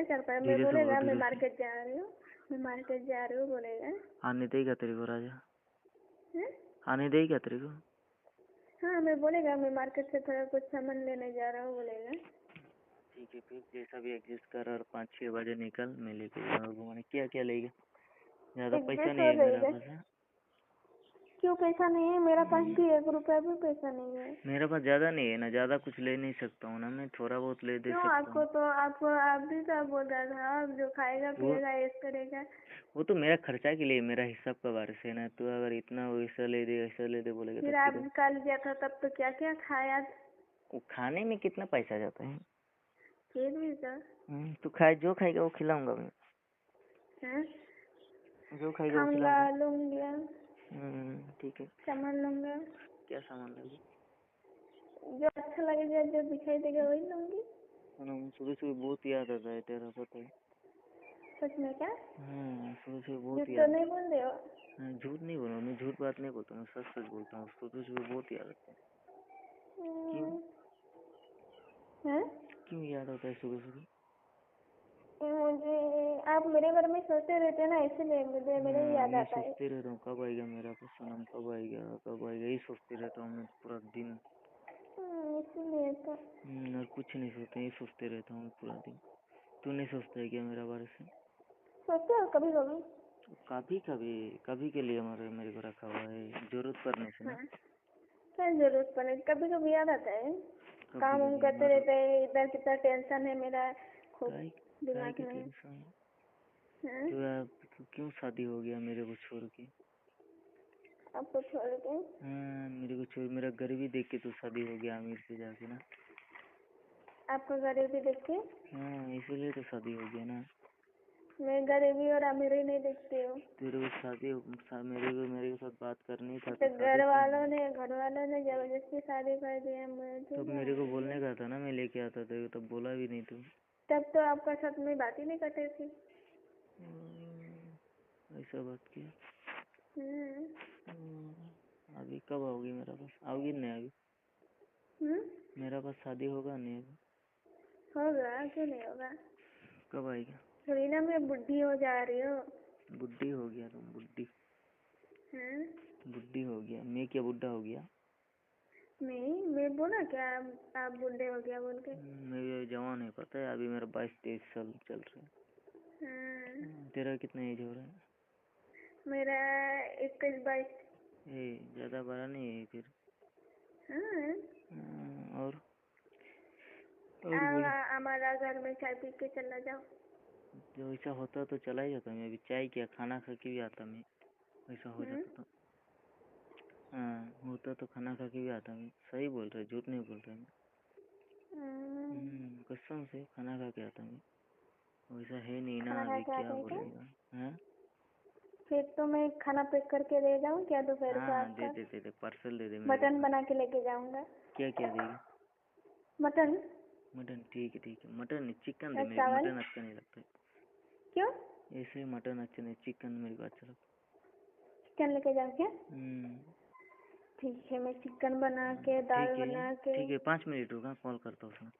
नहीं कर पाया। मैं धीरे से बोलो, बोलेगा मैं धीरे से। मार्केट जा रही हूँ, मैं मार्केट जा रही हूँ बोलेगा। आने देगा तेरे को राजा? हैं? आने देगा तेरे को? हाँ मैं बोलेगा मैं मार्केट से थोड़ा कुछ सामान लेने जा रहा हूँ बोलेगा। ठीक है, फिर जैसा भी एडजस्ट कर और 5-6 बजे निकल, मैं लेके जाऊँगा घुमाने। क्या क्या लेगा? ज़्यादा पैसा एडजस्ट नहीं हो है मेरा जाएगा। पास। हाँ? क्यों पैसा नहीं है? मेरा पास भी 1 रुपया भी पैसा नहीं है। मेरे पास ज़्यादा नहीं है ना, ज़्यादा कुछ ले नहीं सकता हूँ ना मैं, थोड़ा बहुत ले दे क्यों? सकता आपको हूँ। तो आप भी तो बोल रहा था आप जो खाएगा वो पिएगा ऐश करेगा। वो तो मेरा खर्चा के लिए, मेरा हिसाब का बारिश है ना। तू अगर इतना वैसा ले दे ऐसा ले दे बोलेगा तो फिर फिर आप कल गया था तब तो क्या क्या खाया? वो खाने में कितना पैसा जाता है? फिर भी तो तू खाए, जो खाएगा वो खिलाऊंगा मैं। हैं? जो खाएगा वो खाऊंगा, खिलाऊंगा। लूंगा, ठीक है। सामान लूंगा, क्या सामान लोगी? जो अच्छा लगेगा जो दिखाई देगा वही लूंगी। सुबह सुबह बहुत याद आता है तेरा, पता है? सच में क्या? सुबह सुबह बहुत झूठ तो याद। नहीं बोल रहे हो? झूठ नहीं बोल रहा मैं, झूठ बात नहीं बोलता, मैं सच सच बोलता हूँ। सुबह सुबह बहुत याद आता है। क्यों? हैं? क्यों याद आता है सुबह सुबह? मुझे आप मेरे बारे में सोचते रहते हैं ना, इसलिए मुझे मेरे याद मैं आता है। सोचते रहता हूँ कब आएगा मेरा पास सनम, कब आएगा कब आएगा, यही सोचते रहता हूँ मैं पूरा दिन। इसीलिए तो। और कुछ नहीं सोचते, यही सोचते रहता हूँ मैं पूरा दिन। तू नहीं सोचता है क्या मेरा बारे से? सोचते हो कभी कभी? कभी कभी, कभी के लिए मेरे को रखा हुआ है, जरूरत पड़ने से ना। हाँ, क्या जरूरत पड़े? कभी कभी याद आता है। कभी काम वाम कभी करते मतलब रहते हैं, इधर कितना टेंशन है मेरा खूब काय काय दिमाग की में। टेंशन? हाँ? तो यार क्यों शादी हो गया मेरे को छोड़ के? आपको छोड़ के? मेरे को छोड़, मेरा गरीबी देख के तो शादी हो गया अमीर से जाके ना। आपको गरीबी देख के? इसीलिए तो शादी हो गया ना। मैं गरीबी और अमीरी नहीं देखती हूँ। तेरे को शादी मेरे के साथ बात करनी था तो तो शादी क्यों नहीं? घर वालों ने जबरदस्ती शादी कर दिया मुझे। तब मेरे को बोलने का था ना, मैं लेके आता था, तब बोला भी नहीं तू। तब तो आपका साथ में बात ही नहीं करती थी। ऐसा बात किया। हम्म। अभी कब आओगी मेरा पास? आओगी नहीं अभी? मेरा पास शादी होगा नहीं अभी? होगा, क्यों नहीं होगा? कब आएगा? थोड़ी ना मैं बुढ़ी हो जा रही हूँ। बुढ़ी हो गया तुम? बुढ़ी? बुढ़ी हो गया? मैं क्या बुढ़ा हो गया? मैं बोला क्या आप बुढ़े हो गया बोल के? मैं भी जवान है, पता है? अभी मेरा 22-23 साल चल रहा है। तेरा कितना एज हो रहा है? मेरा 21-22। ज्यादा बड़ा नहीं है फिर। और बोलो। हमारा घर में चाय पी के चला जाओ। जो ऐसा होता तो चला ही जाता मैं अभी। चाय क्या, खाना खा के भी आता मैं, ऐसा हो जाता तो। होता तो खाना खा के भी आता मैं। सही बोल रहा है, झूठ नहीं बोल रहा मैं। कसम से खाना खा के आता मैं। वैसा है नहीं ना खाना खा अभी, के क्या आते हैं क्या? बोलेगा? फिर तो मैं खाना पैक करके ले जाऊँ क्या दोपहर को दे आपका? दे पार्सल दे दे मेरे को। मटन बना के लेके जाऊंगा। क्या क्या देगी? Mutton mutton? ठीक है, मटन नहीं चिकन दे और मेरे को। चावल। मटन अच्छा नहीं लगता है। क्यों? ऐसे मटन अच्छा नहीं, चिकन मेरे को अच्छा लगता चिकन लेके जाऊँ क्या? है। ठीक है, मैं चिकन बना के दाल बना के। ठीक है, 5 मिनट रुका, कॉल करता हूँ।